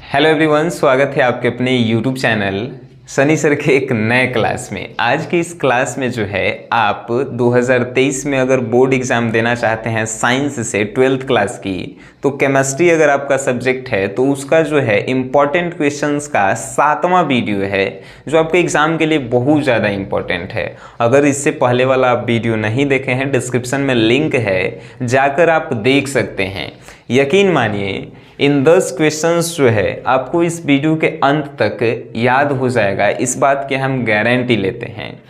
Hello everyone, स्वागत है आपके अपने यूट्यूब चैनल सनी सर के एक नए क्लास में। आज की इस क्लास में जो है आप 2023 में अगर बोर्ड एग्ज़ाम देना चाहते हैं साइंस से 12th क्लास की, तो केमिस्ट्री अगर आपका सब्जेक्ट है तो उसका जो है इम्पॉर्टेंट क्वेश्चंस का 7वां वीडियो है जो आपके एग्ज़ाम के लिए बहुत ज़्यादा इम्पॉर्टेंट है। अगर इससे पहले वाला आप वीडियो नहीं देखे हैं, डिस्क्रिप्शन में लिंक है, जाकर आप देख सकते हैं। यकीन मानिए इन 10 क्वेश्चंस जो है आपको इस वीडियो के अंत तक याद हो जाएगा, इस बात की हम गारंटी लेते हैं।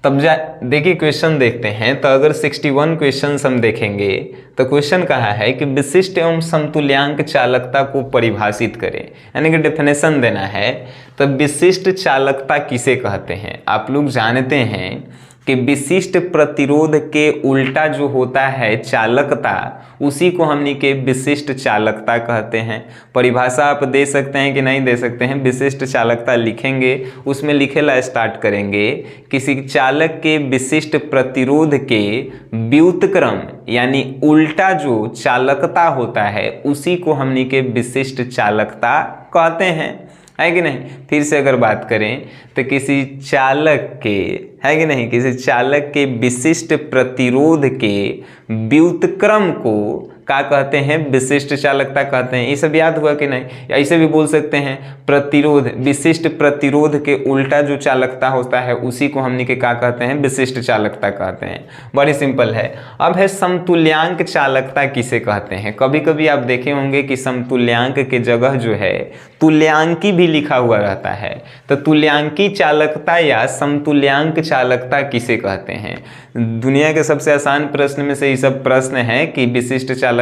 तब देखिए क्वेश्चन देखते हैं। तो अगर 61 क्वेश्चंस हम देखेंगे तो क्वेश्चन कहा है कि विशिष्ट एवं समतुल्यांक चालकता को परिभाषित करें, यानी कि डेफिनेशन देना है। तो विशिष्ट चालकता किसे कहते हैं? आप लोग जानते हैं कि विशिष्ट प्रतिरोध के उल्टा जो होता है चालकता, उसी को हमनी के विशिष्ट चालकता कहते हैं। परिभाषा आप दे सकते हैं कि नहीं दे सकते हैं। विशिष्ट चालकता लिखेंगे, उसमें लिखेला स्टार्ट करेंगे, किसी चालक के विशिष्ट प्रतिरोध के व्युत्क्रम यानी उल्टा जो चालकता होता है उसी को हमनी के विशिष्ट चालकता कहते हैं, है कि नहीं। फिर से अगर बात करें तो किसी चालक के, है कि नहीं, किसी चालक के विशिष्ट प्रतिरोध के व्युत्क्रम को क्या कहते हैं? विशिष्ट चालकता कहते हैं। ये सब याद हुआ कि नहीं? या ऐसे भी बोल सकते हैं प्रतिरोध, विशिष्ट प्रतिरोध के उल्टा जो चालकता होता है उसी को हमने के क्या कहते हैं? विशिष्ट चालकता कहते हैं। बड़ी सिंपल है। अब है समतुल्यांक चालकता किसे कहते हैं? कभी कभी आप देखे होंगे कि समतुल्यांक के जगह जो है तुल्यांकी भी लिखा हुआ रहता है। तो तुल्यांकी चालकता या समतुल्यांक चालकता किसे कहते हैं? दुनिया के सबसे आसान प्रश्न में से ये सब प्रश्न है कि विशिष्ट चालकता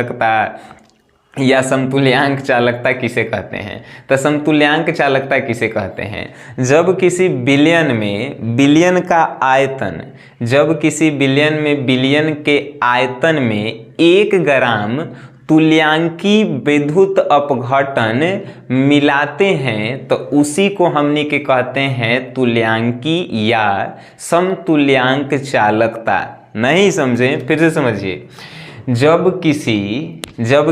या समतुल्यांक चालकता किसे कहते हैं। तो समतुल्यांक चालकता किसे कहते हैं? जब किसी बिलियन में बिलियन का आयतन, जब किसी बिलियन में बिलियन के आयतन में 1 ग्राम तुल्यांकी विद्युत अपघटन मिलाते हैं तो उसी को हमने के कहते हैं तुल्यांकी या समतुल्यांक चालकता। नहीं समझे? फिर से समझिए। जब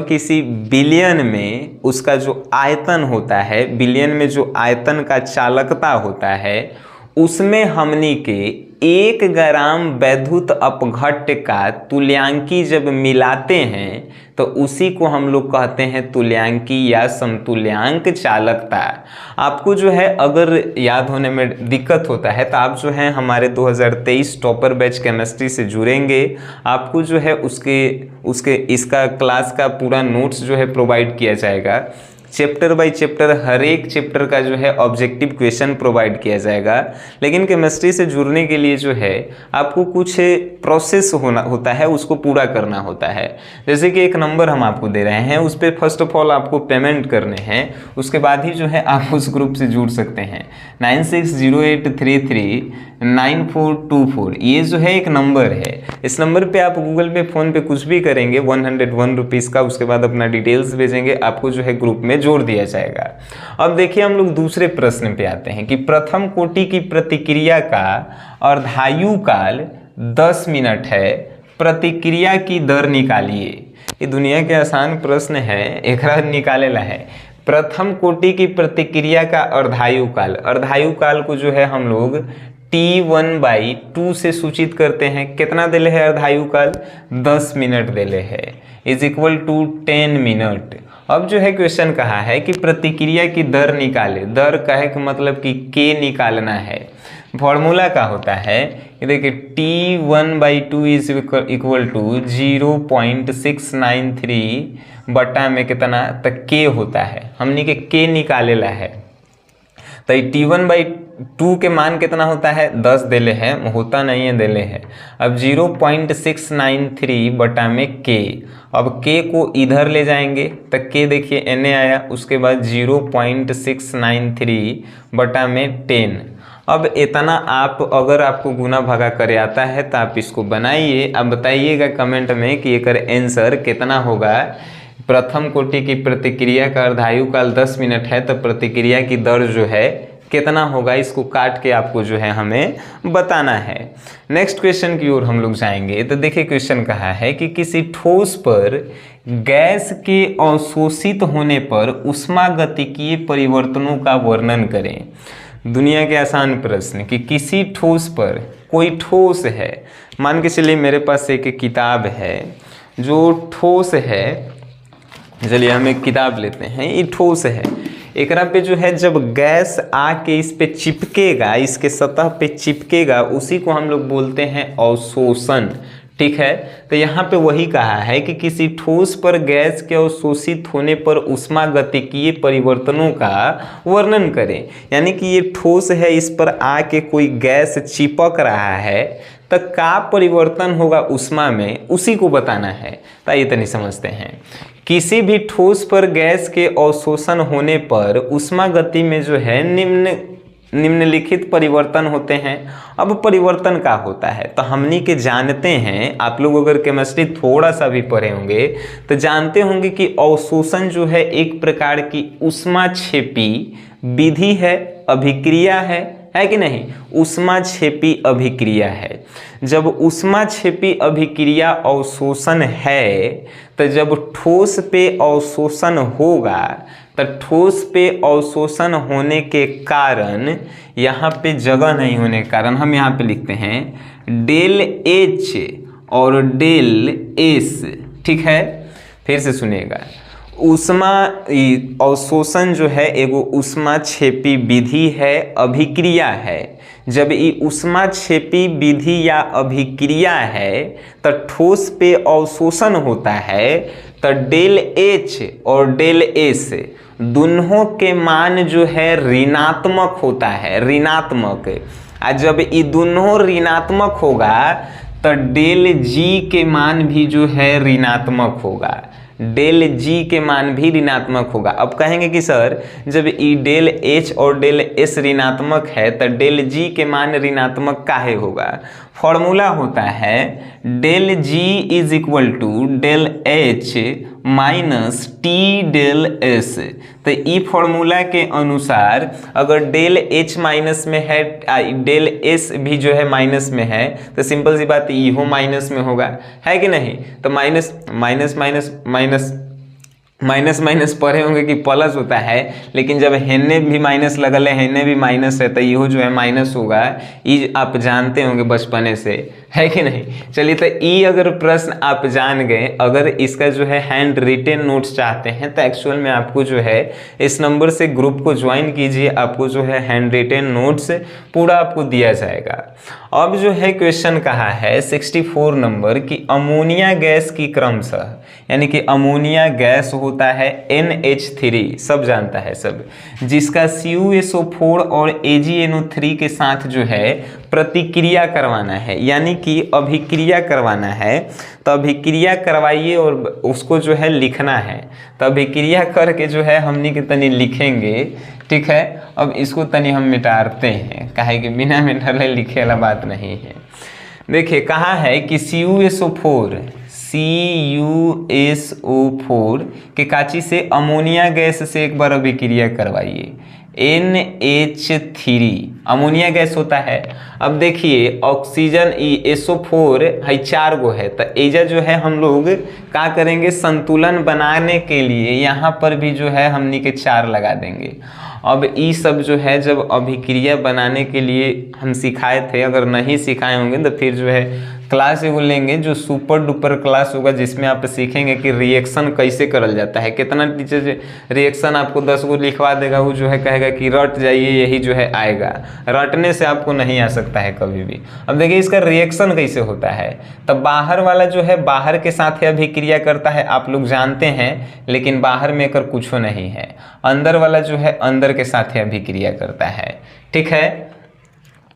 किसी बिलियन में उसका जो आयतन होता है, बिलियन में जो आयतन का चालकता होता है, उसमें हमनी के 1 ग्राम वैद्युत अपघट्य का तुल्यांकी जब मिलाते हैं तो उसी को हम लोग कहते हैं तुल्यांकी या समतुल्यांक चालकता। आपको जो है अगर याद होने में दिक्कत होता है तो आप जो है हमारे 2023 टॉपर बैच केमिस्ट्री से जुड़ेंगे। आपको जो है उसके इसका क्लास का पूरा नोट्स जो है प्रोवाइड किया जाएगा। चैप्टर बाय चैप्टर हर एक चैप्टर का जो है ऑब्जेक्टिव क्वेश्चन प्रोवाइड किया जाएगा। लेकिन केमिस्ट्री से जुड़ने के लिए जो है आपको कुछ प्रोसेस होता है, उसको पूरा करना होता है। जैसे कि एक नंबर हम आपको दे रहे हैं, उस पर फर्स्ट ऑफ ऑल आपको पेमेंट करने हैं, उसके बाद ही जो है आप उस ग्रुप से जुड़ सकते हैं। 9608339424 ये जो है एक नंबर है। इस नंबर पे आप गूगल पे, फ़ोन पे कुछ भी करेंगे 101 रुपीज़ का, उसके बाद अपना डिटेल्स भेजेंगे, आपको जो है ग्रुप में जोड़ दिया जाएगा। अब देखिए हम लोग दूसरे प्रश्न पे आते हैं कि प्रथम कोटि की प्रतिक्रिया का अर्धायु काल 10 मिनट है, प्रतिक्रिया की दर निकालिए। ये दुनिया के आसान प्रश्न है, एक निकालेला है। प्रथम कोटि की प्रतिक्रिया का अर्धायु काल, अर्धायु काल को जो है हम लोग T1/2 से सूचित करते हैं। कितना दिले है अर्धायु काल? 10 मिनट दिले है, इज इक्वल टू 10 मिनट। अब जो है क्वेश्चन कहा है कि प्रतिक्रिया की दर निकाले। दर कहे का मतलब कि के निकालना है। फॉर्मूला का होता है कि देखिए T1/2 इज इक्वल टू 0.693 बटा में कितना तक के होता है, हमने के निकालेला है। तो T1/2 के मान कितना होता है? 10 देले है, होता नहीं है, देले है। अब 0.693 बटा में के, अब के को इधर ले जाएंगे तो के देखिए एने आया, उसके बाद 0.693 बटा में 10। अब इतना आप अगर आपको गुना भागा करे आता है तो आप इसको बनाइए। अब बताइएगा कमेंट में कि एकर आंसर कितना होगा। प्रथम कोटि की प्रतिक्रिया का अर्धायु काल 10 मिनट है तो प्रतिक्रिया की दर जो है कितना होगा इसको काट के आपको जो है हमें बताना है। नेक्स्ट क्वेश्चन की ओर हम लोग जाएंगे। तो देखिए क्वेश्चन कहा है कि किसी ठोस पर गैस के अवशोषित होने पर ऊष्मागतिकीय परिवर्तनों का वर्णन करें। दुनिया के आसान प्रश्न कि किसी ठोस पर, कोई ठोस है, मान के चलिए मेरे पास एक किताब है जो ठोस है, चलिए हम एक किताब लेते हैं, ये ठोस है, एकरा पे जो है जब गैस आके इस पे चिपकेगा, इसके सतह पे चिपकेगा, उसी को हम लोग बोलते हैं अवशोषण। ठीक है, तो यहाँ पे वही कहा है कि किसी ठोस पर गैस के अवशोषित होने पर ऊष्मागतिकीय परिवर्तनों का वर्णन करें। यानी कि ये ठोस है, इस पर आके कोई गैस चिपक रहा है, तो का परिवर्तन होगा ऊष्मा में, उसी को बताना है। तो ये तनी समझते हैं। किसी भी ठोस पर गैस के अवशोषण होने पर ऊष्मागति में जो है निम्नलिखित परिवर्तन होते हैं। अब परिवर्तन क्या होता है तो हमनी के जानते हैं, आप लोग अगर केमिस्ट्री थोड़ा सा भी पढ़े होंगे तो जानते होंगे कि अवशोषण जो है एक प्रकार की ऊष्माक्षेपी विधि है, अभिक्रिया है कि नहीं? ऊष्माक्षेपी अभिक्रिया है। जब ऊष्माक्षेपी अभिक्रिया अवशोषण है तो जब ठोस पे अवशोषण होगा तो ठोस पे अवशोषण होने के कारण, यहाँ पे जगह नहीं होने के कारण हम यहाँ पे लिखते हैं डेल एच और डेल एस। ठीक है, फिर से सुनिएगा, ऊष्मा अवशोषण जो है एगो ऊष्माक्षेपी विधि है, अभिक्रिया है। जब ये ऊष्माक्षेपी विधि या अभिक्रिया है तो ठोस पे अवशोषण होता है, तो डेल एच और डेल एस दोनों के मान जो है ऋणात्मक होता है, ऋणात्मक। और जब ये दोनों ऋणात्मक होगा तो डेल जी के मान भी जो है ऋणात्मक होगा, डेल जी के मान भी ऋणात्मक होगा। अब कहेंगे कि सर जब ई डेल एच और डेल एस ऋणात्मक है तो डेल जी के मान ऋणात्मक काहे होगा? फॉर्मूला होता है del G is equal to del H minus T del S. तो ई फॉर्मूला के अनुसार अगर डेल एच माइनस में है, डेल एस भी जो है माइनस में है, तो सिंपल सी बात ई हो माइनस में होगा, है कि नहीं? तो minus minus minus minus minus minus पढ़े होंगे कि प्लस होता है, लेकिन जब हेने भी माइनस लगल है, हेने भी माइनस है, तो ये जो है माइनस होगा। ये आप जानते होंगे बचपने से, है कि नहीं? चलिए, तो ये अगर प्रश्न आप जान गए, अगर इसका जो है हैंड रिटेन नोट्स चाहते हैं तो एक्चुअल में आपको जो है इस नंबर से ग्रुप को ज्वाइन कीजिए, आपको जो है हैंड रिटेन नोट्स पूरा आपको दिया जाएगा। अब जो है क्वेश्चन कहा है 64 नंबर की अमोनिया गैस की क्रमशः, यानी कि अमोनिया गैस होता है NH3, सब जानता है सब, जिसका CuSO4 और AgNO3 के साथ जो है प्रतिक्रिया करवाना है, यानी कि अभिक्रिया करवाना है। तो अभिक्रिया करवाइए और उसको जो है लिखना है। तो अभिक्रिया करके जो है हमनी के तनी लिखेंगे। ठीक है, अब इसको तनी हम मिटाते हैं, काहे कि बिना मिटाले लिखे वाला बात नहीं है। देखिए कहा है कि CuSO4 के काची से अमोनिया गैस से एक बार अभिक्रिया करवाइए, NH3 अमोनिया गैस होता है। अब देखिए ऑक्सीजन SO4 है 4 गो है, तो एजा जो है हम लोग क्या करेंगे, संतुलन बनाने के लिए यहाँ पर भी जो है हमनी के 4 लगा देंगे। अब ये सब जो है जब अभिक्रिया बनाने के लिए हम सिखाए थे, अगर नहीं सिखाए होंगे तो फिर जो है क्लास एगो लेंगे जो सुपर डुपर क्लास होगा, जिसमें आप सीखेंगे कि रिएक्शन कैसे करल जाता है। कितना टीचर रिएक्शन आपको 10 गो लिखवा देगा, वो जो है कहेगा कि रट जाइए, यही जो है आएगा, रटने से आपको नहीं आ सकता है कभी भी। अब देखिए इसका रिएक्शन कैसे होता है, तब बाहर वाला जो है बाहर के साथ अभिक्रिया करता है, आप लोग जानते हैं, लेकिन बाहर में कर कुछ नहीं है। अंदर वाला जो है अंदर के साथ अभिक्रिया करता है। ठीक है,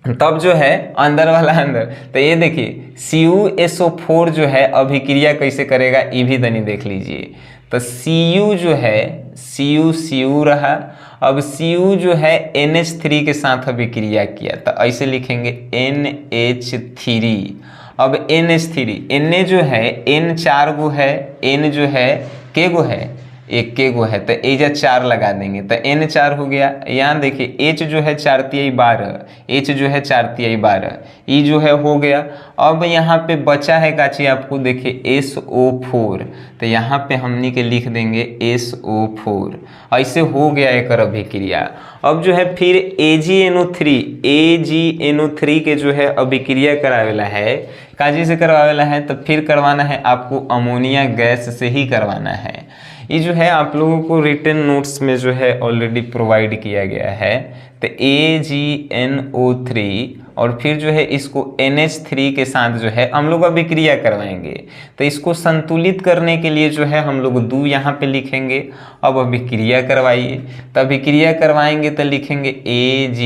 तब जो है अंदर वाला अंदर, तो ये देखिए CuSO4 जो है अभिक्रिया कैसे करेगा, ये भी तनी देख लीजिए। तो Cu जो है Cu रहा, अब Cu जो है NH3 के साथ अभिक्रिया किया, तो ऐसे लिखेंगे NH3। अब NH3 Na जो है N 4 गो है, N जो है के गो है एक के गो है तो एजा 4 लगा देंगे तो n 4 हो गया। यहाँ देखिए h जो है 4 तिहाई 12, h जो है 4 तिहाई 12, ई जो है हो गया। अब यहाँ पे बचा है काची आपको देखिए SO4, तो यहाँ पे हमनी के लिख देंगे SO4। ऐसे हो गया एक अभिक्रिया। अब जो है फिर AgNO3 के जो है अभिक्रिया करावेला है, काजी से करवावेला है तो फिर करवाना है आपको अमोनिया गैस से ही करवाना है। ये जो है आप लोगों को रिटन नोट्स में जो है ऑलरेडी प्रोवाइड किया गया है। तो AgNO3 और फिर जो है इसको NH3 के साथ जो है हम लोग अभिक्रिया करवाएंगे। तो इसको संतुलित करने के लिए जो है हम लोग 2 यहाँ पे लिखेंगे। अब अभिक्रिया करवाइए, तो अभिक्रिया करवाएंगे तो लिखेंगे Ag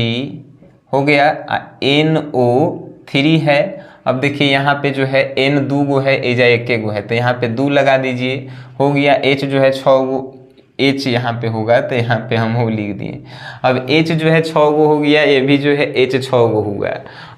हो गया, NO3 है। अब देखिए यहाँ पे जो है N 2 गो है, एजा 1 गो है, तो यहाँ पे 2 लगा दीजिए, हो गया। H जो है 6 गो, H यहाँ पे होगा तो यहाँ पे हम हो लिख दिए। अब H जो है 6 गो हो गया, ये भी जो है H 6 गो हुआ।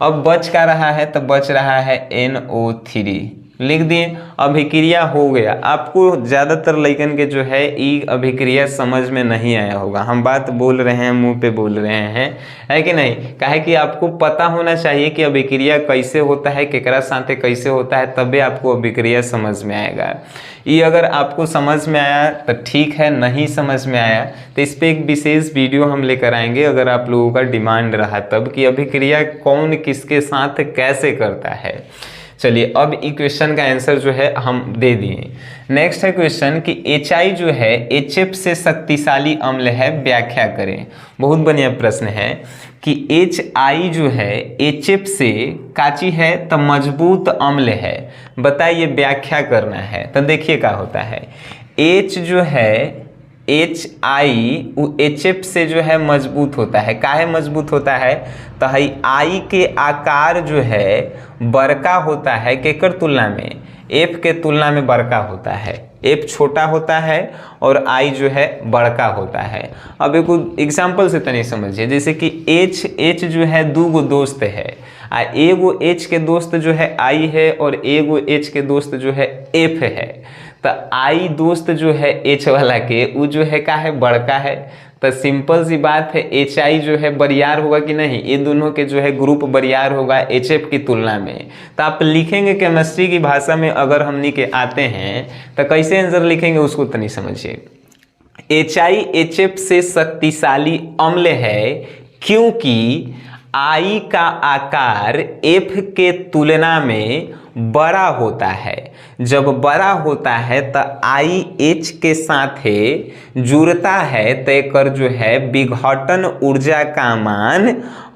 अब बच का रहा है तो बच रहा है NO3, लिख दिए। अभिक्रिया हो गया। आपको ज़्यादातर लइकन के जो है ई अभिक्रिया समझ में नहीं आया होगा, हम बात बोल रहे हैं, मुंह पे बोल रहे हैं, है कि नहीं? काहे कि आपको पता होना चाहिए कि अभिक्रिया कैसे होता है, केकरा साथे कैसे होता है, तबे आपको अभिक्रिया समझ में आएगा। ये अगर आपको समझ में आया तो ठीक है, नहीं समझ में आया तो इस पर एक विशेष वीडियो हम लेकर आएंगे, अगर आप लोगों का डिमांड रहा तब, कि अभिक्रिया कौन किसके साथ कैसे करता है। चलिए अब इक्वेशन का आंसर जो है हम दे दिए। नेक्स्ट है क्वेश्चन कि HI जो है HF से शक्तिशाली अम्ल है, व्याख्या करें। बहुत बढ़िया प्रश्न है कि HI जो है HF से काची है तो मजबूत अम्ल है, बताइए, व्याख्या करना है। तो देखिए क्या होता है, H जो है HI वो HF से जो है मजबूत होता है। काहे मजबूत होता है? तो है I के आकार जो है बड़का होता है, केकर तुलना में? F के तुलना में बड़का होता है। F छोटा होता है और I जो है बड़का होता है। अब एक एग्जाम्पल से तनी समझिए, जैसे कि H जो है 2 गो दोस्त है, एगो H के दोस्त जो है I है और एगो H के दोस्त जो है F है। तो I दोस्त जो है H वाला के वो जो है का है बड़का है। तो सिंपल सी बात है, HI जो है बरियार होगा कि नहीं? ये दोनों के जो है ग्रुप बरियार होगा HF की तुलना में। तो आप लिखेंगे केमिस्ट्री की भाषा में, अगर हमनी के आते हैं तो कैसे आंसर लिखेंगे उसको तनी समझिए। HI HF से शक्तिशाली अम्ल है क्योंकि I का आकार F के तुलना में बड़ा होता है। जब बड़ा होता है तो I H के साथ जुड़ता है तो एकर जो है विघटन ऊर्जा का मान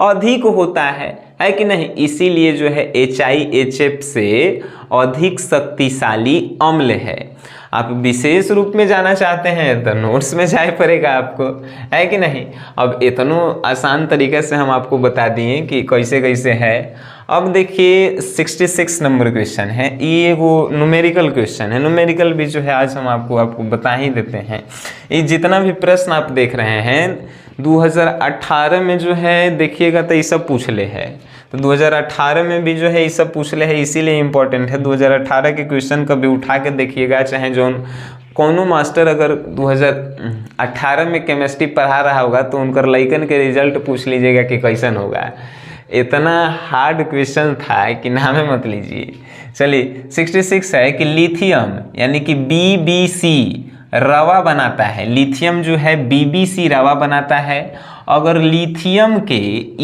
अधिक होता है कि नहीं? इसीलिए जो है HI HF से अधिक शक्तिशाली अम्ल है। आप विशेष रूप में जाना चाहते हैं तो नोट्स में जाए पड़ेगा आपको, है कि नहीं? अब इतना आसान तरीके से हम आपको बता दिए कि कैसे कैसे है। अब देखिए 66 नंबर क्वेश्चन है, ये वो न्यूमेरिकल क्वेश्चन है। न्यूमेरिकल भी जो है आज हम आपको बता ही देते हैं। ये जितना भी प्रश्न आप देख रहे हैं 2018 में जो है देखिएगा तो ये सब पूछ ले है, तो 2018 में भी जो है ये सब पूछ ले है, इसीलिए इम्पोर्टेंट है। 2018 के क्वेश्चन कभी उठा के देखिएगा, चाहे जो कोनो मास्टर अगर 2018 में केमिस्ट्री पढ़ा रहा होगा तो उनकर लइकन के रिजल्ट पूछ लीजिएगा कि कैसन होगा। इतना हार्ड क्वेश्चन था कि नामे मत लीजिए। चलिए 66 है कि लिथियम यानी कि BBC रवा बनाता है। लिथियम जो है BBC रवा बनाता है। अगर लिथियम के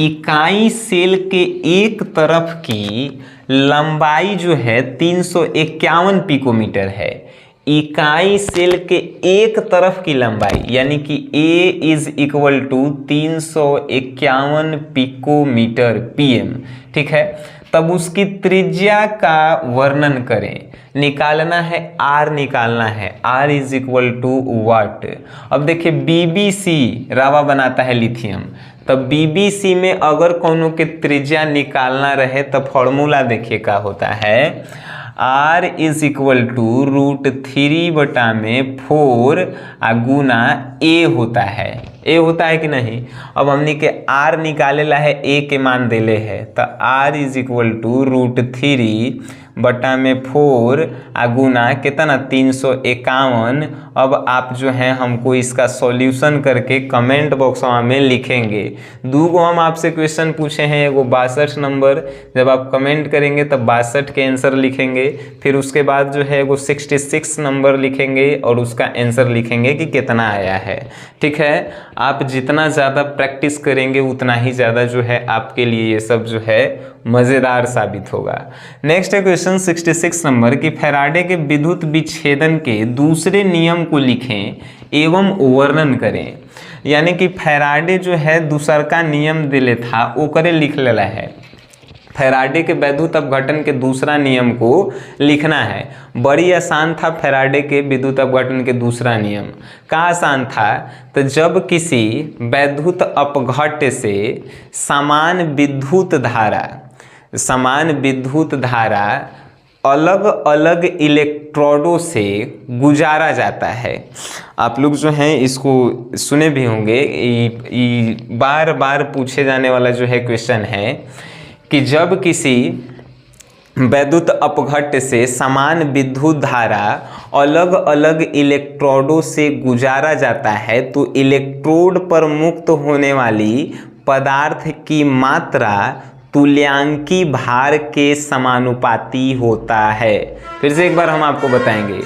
इकाई सेल के एक तरफ की लंबाई जो है 351 पिकोमीटर है, इकाई सेल के एक तरफ की लंबाई यानी कि A is equal to 351 picometre PM, ठीक है, तब उसकी त्रिज्या का वर्णन करें। निकालना है R, निकालना है R इज इक्वल टू वाट। अब देखिए BBC रवा बनाता है लिथियम, तब BBC में अगर कोनो के त्रिज्या निकालना रहे तो फॉर्मूला देखिए क्या होता है, R इज इक्वल टू √3/4 गुना A होता है। A होता है कि नहीं? अब हमने के R निकाले ला है, A के मान देले है, तो R इज इक्वल टू √3 बटा में 4 आ गुना कितना 351। अब आप जो है हमको इसका सॉल्यूशन करके कमेंट बॉक्स में लिखेंगे। 2 गो हम आपसे क्वेश्चन पूछे हैं, एगो 62 नंबर, जब आप कमेंट करेंगे तब 62 के आंसर लिखेंगे, फिर उसके बाद जो है एगो 66 नंबर लिखेंगे और उसका आंसर लिखेंगे कि कितना आया है। ठीक है, आप जितना ज़्यादा प्रैक्टिस करेंगे उतना ही ज़्यादा जो है आपके लिए ये सब जो है मज़ेदार साबित होगा। नेक्स्ट है क्वेश्चन 66 नंबर कि फैराडे के विद्युत विच्छेदन के दूसरे नियम को लिखें एवं वर्णन करें। यानी कि फैराडे जो है दूसर का नियम दिले था ओकरे लिख लेला है। फैराडे के वैद्युत अपघटन के दूसरा नियम को लिखना है। बड़ी आसान था फैराडे के विद्युत अपघटन के दूसरा नियम। का आसान था? तो जब किसी वैद्युत अपघट्य से समान विद्युत धारा अलग अलग इलेक्ट्रोडों से गुजारा जाता है। आप लोग जो हैं इसको सुने भी होंगे, बार बार पूछे जाने वाला जो है क्वेश्चन है कि जब किसी वैद्युत अपघट्य से समान विद्युत धारा अलग अलग इलेक्ट्रोडों से गुजारा जाता है तो इलेक्ट्रोड पर मुक्त होने वाली पदार्थ की मात्रा तुल्यांकी भार के समानुपाती होता है। फिर से एक बार हम आपको बताएंगे।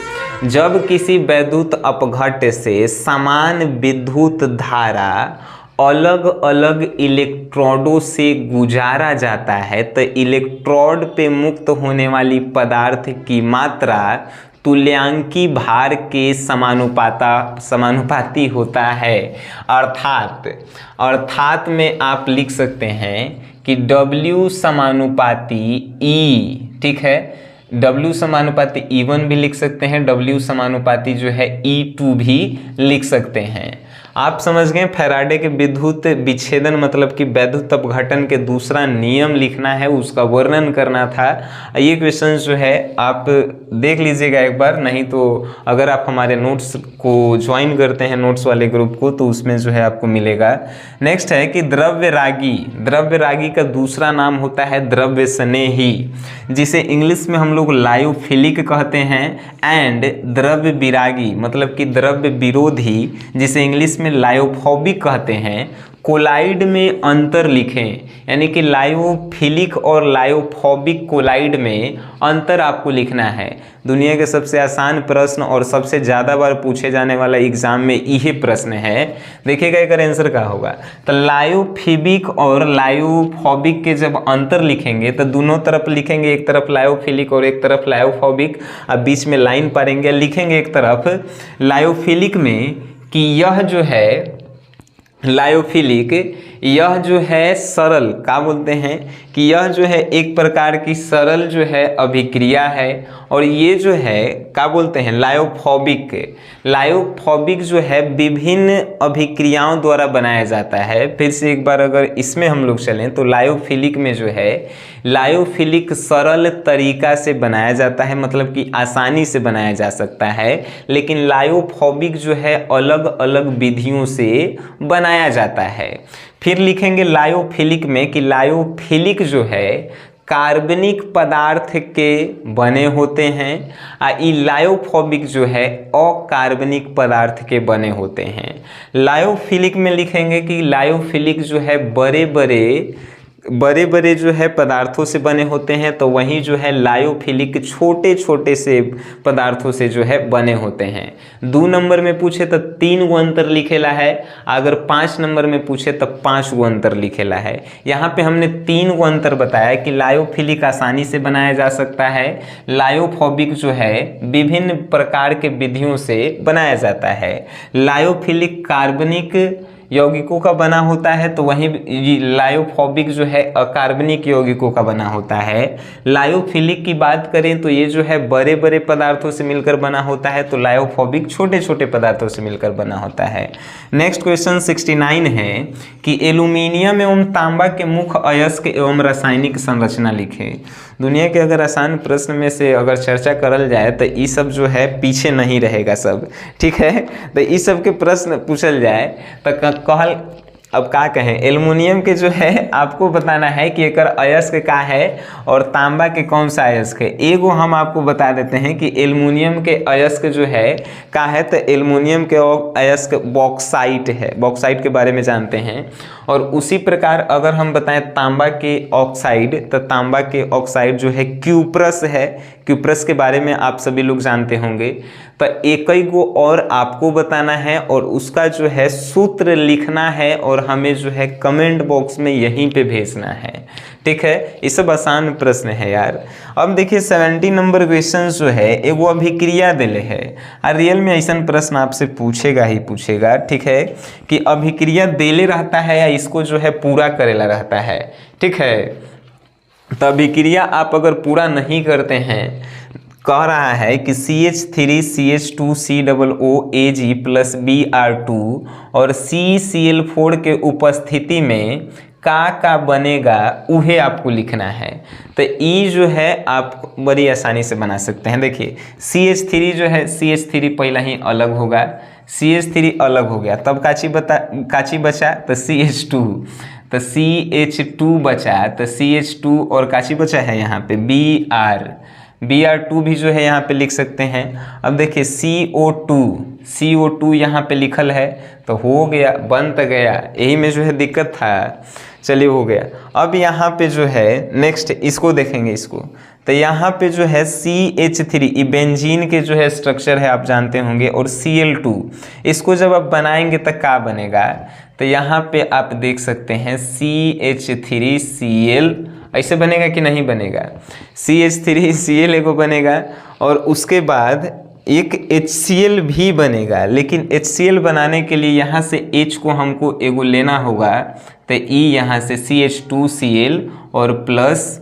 जब किसी वैद्युत अपघट्य से समान विद्युत धारा अलग अलग इलेक्ट्रोडों से गुजारा जाता है तो इलेक्ट्रोड पे मुक्त होने वाली पदार्थ की मात्रा तुल्यांकी भार के समानुपाती होता है। अर्थात में आप लिख सकते हैं कि W समानुपाती E। ठीक है, W समानुपाती E1 भी लिख सकते हैं, W समानुपाती जो है E2 भी लिख सकते हैं। आप समझ गए फैराडे के विद्युत विच्छेदन मतलब कि वैद्युत अपघटन के दूसरा नियम लिखना है, उसका वर्णन करना था। ये क्वेश्चन जो है आप देख लीजिएगा एक बार, नहीं तो अगर आप हमारे नोट्स को ज्वाइन करते हैं नोट्स वाले ग्रुप को तो उसमें जो है आपको मिलेगा। नेक्स्ट है कि द्रव्यरागी का दूसरा नाम होता है द्रव्य स्नेही, जिसे इंग्लिश में हम लोग लायोफिलिक कहते हैं, एंड द्रव्य विरागी मतलब कि द्रव्य विरोधी जिसे इंग्लिश में लायोफोबिक कहते हैं। कोलाइड में अंतर लिखें, यानी कि लायोफिलिक और लायोफोबिक कोलाइड में अंतर आपको लिखना है। दुनिया के सबसे आसान प्रश्न और सबसे ज़्यादा बार पूछे जाने वाला एग्जाम में यही प्रश्न है। देखिएगा एक आंसर क्या होगा। तो लायोफिबिक और लायोफोबिक के जब अंतर लिखेंगे तो दोनों तरफ लिखेंगे, एक तरफ लायोफिलिक और एक तरफ लायोफोबिक, अब बीच में लाइन पारेंगे, लिखेंगे एक तरफ लायोफिलिक में कि यह जो है लायोफिलिक, यह जो है सरल, क्या बोलते हैं कि यह जो है एक प्रकार की सरल जो है अभिक्रिया है, और ये जो है क्या बोलते हैं लायोफोबिक जो है विभिन्न अभिक्रियाओं द्वारा बनाया जाता है। फिर से एक बार अगर इसमें हम लोग चलें तो लायोफिलिक में जो है लायोफिलिक सरल तरीका से बनाया जाता है, मतलब कि आसानी से बनाया जा सकता है, लेकिन लायोफोबिक जो है अलग अलग विधियों से बनाया जाता है। फिर लिखेंगे लायोफिलिक में कि लायोफिलिक जो है कार्बनिक पदार्थ के बने होते हैं, लायोफोबिक जो है अकार्बनिक पदार्थ के बने होते हैं। लायोफिलिक में लिखेंगे कि लायोफिलिक जो है बड़े बड़े जो है पदार्थों से बने होते हैं, तो वहीं जो है लायोफिलिक छोटे छोटे से पदार्थों से जो है बने होते हैं। 2 नंबर में पूछे तो 3 गो अंतर लिखेला है, अगर 5 नंबर में पूछे तो 5 गो अंतर लिखेला है। यहाँ पे हमने 3 गो अंतर बताया कि लायोफिलिक आसानी से बनाया जा सकता है, लायोफोबिक जो है विभिन्न प्रकार के विधियों से बनाया जाता है। लायोफिलिक कार्बनिक यौगिकों का बना होता है, तो वहीं लायोफोबिक जो है अकार्बनिक यौगिकों का बना होता है। लायोफिलिक की बात करें तो ये जो है बड़े बड़े पदार्थों से मिलकर बना होता है, तो लायोफोबिक छोटे छोटे पदार्थों से मिलकर बना होता है। नेक्स्ट क्वेश्चन 69 है कि एल्यूमिनियम एवं तांबा के मुख्य अयस्क एवं रासायनिक संरचना लिखें। दुनिया के अगर आसान प्रश्न में से अगर चर्चा करल जाए तो ये सब जो है पीछे नहीं रहेगा सब, ठीक है। तो ये सब के प्रश्न पूछल जाए तो कहल अब क्या कहें, एल्युमिनियम के जो है आपको बताना है कि एक अयस्क का है और तांबा के कौन सा अयस्क है। एगो हम आपको बता देते हैं कि एल्युमिनियम के अयस्क जो है का है, तो एल्युमिनियम के अयस्क बॉक्साइट है, बॉक्साइट के बारे में जानते हैं। और उसी प्रकार अगर हम बताएं तांबा के ऑक्साइड, तो तांबा के ऑक्साइड जो है क्यूप्रस है, क्यूप्रस के बारे में आप सभी लोग जानते होंगे। तो एक ही को और आपको बताना है और उसका जो है सूत्र लिखना है और हमें जो है कमेंट बॉक्स में यहीं पे भेजना है, ठीक है। ये सब आसान प्रश्न है यार। अब देखिए 70 नंबर क्वेश्चन जो है एगो अभिक्रिया दिले है, और रियल में ऐसा प्रश्न आपसे पूछेगा ही पूछेगा, ठीक है, कि अभिक्रिया देले रहता है या इसको जो है पूरा करेला रहता है, ठीक है। तो अभिक्रिया आप अगर पूरा नहीं करते हैं, कह रहा है कि CH3CH2COOAg प्लस Br2 और CCl4 के उपस्थिति में का बनेगा, उहे आपको लिखना है। तो ई जो है आप बड़ी आसानी से बना सकते हैं। देखिए CH3 जो है, CH3 पहला ही अलग होगा, CH3 अलग हो गया, तब काची बचा, तो CH2, तो CH2 बचा, तो CH2 और काची बचा है यहाँ पे Br2 भी जो है यहाँ पे लिख सकते हैं। अब देखिए CO2 यहाँ पे लिखल है, तो हो गया, बन तो गया, यही में जो है दिक्कत था, चलिए हो गया। अब यहाँ पे जो है नेक्स्ट इसको देखेंगे, इसको तो यहाँ पे जो है CH3 बेंजीन के जो है स्ट्रक्चर है, आप जानते होंगे, और Cl2 इसको जब आप बनाएंगे तो क्या बनेगा, तो यहाँ पे आप देख सकते हैं CH3Cl, ऐसे बनेगा कि नहीं बनेगा, CH3Cl एगो बनेगा और उसके बाद एक HCl भी बनेगा। लेकिन HCl बनाने के लिए यहाँ से H को हमको एगो लेना होगा, तो E यहाँ से CH2Cl और प्लस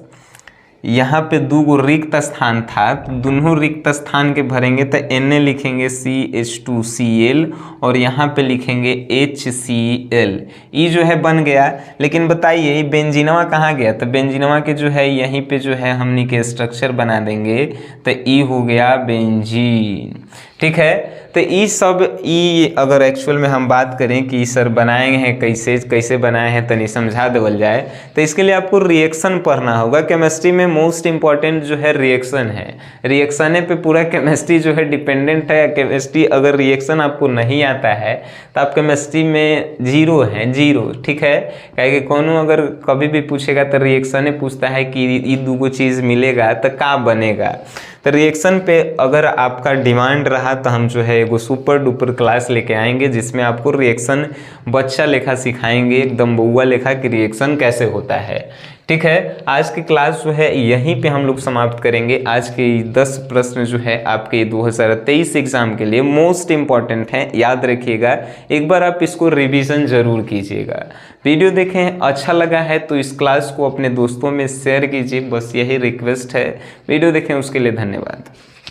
यहाँ पे दो रिक्त स्थान था, तो दोनों रिक्त स्थान के भरेंगे, तो Na लिखेंगे CH2Cl और यहाँ पे लिखेंगे HCl, ई जो है बन गया। लेकिन बताइए ये बेंजीनवा कहाँ गया, तो बेंजीनवा के जो है यहीं पे जो है हमनी के स्ट्रक्चर बना देंगे, तो ई हो गया बेंजीन, ठीक है। तो ये सब ई अगर एक्चुअल में हम बात करें कि सर बनाए हैं कैसे बनाए हैं, तनी समझा देवल जाए, तो इसके लिए आपको रिएक्शन पढ़ना होगा। केमिस्ट्री में मोस्ट इम्पॉर्टेंट जो है रिएक्शन है, रिएक्शने पे पूरा केमिस्ट्री जो है डिपेंडेंट है। केमिस्ट्री अगर रिएक्शन आपको नहीं आता है तो आप केमिस्ट्री में जीरो हैं, जीरो, ठीक है। क्या कोनो अगर कभी भी पूछेगा तो रिएक्शने पूछता है कि ये दो चीज़ मिलेगा तो क्या बनेगा। तो रिएक्शन पे अगर आपका डिमांड रहा तो हम जो है एगो सुपर डुपर क्लास लेके आएंगे, जिसमें आपको रिएक्शन बच्चा लेखा सिखाएंगे, एकदम बउआ लेखा कि रिएक्शन कैसे होता है, ठीक है। आज की क्लास जो है यहीं पे हम लोग समाप्त करेंगे। आज के 10 प्रश्न जो है आपके 2023 एग्जाम के लिए मोस्ट इम्पॉर्टेंट हैं, याद रखिएगा, एक बार आप इसको रिवीजन जरूर कीजिएगा। वीडियो देखें, अच्छा लगा है तो इस क्लास को अपने दोस्तों में शेयर कीजिए, बस यही रिक्वेस्ट है। वीडियो देखें उसके लिए धन्यवाद।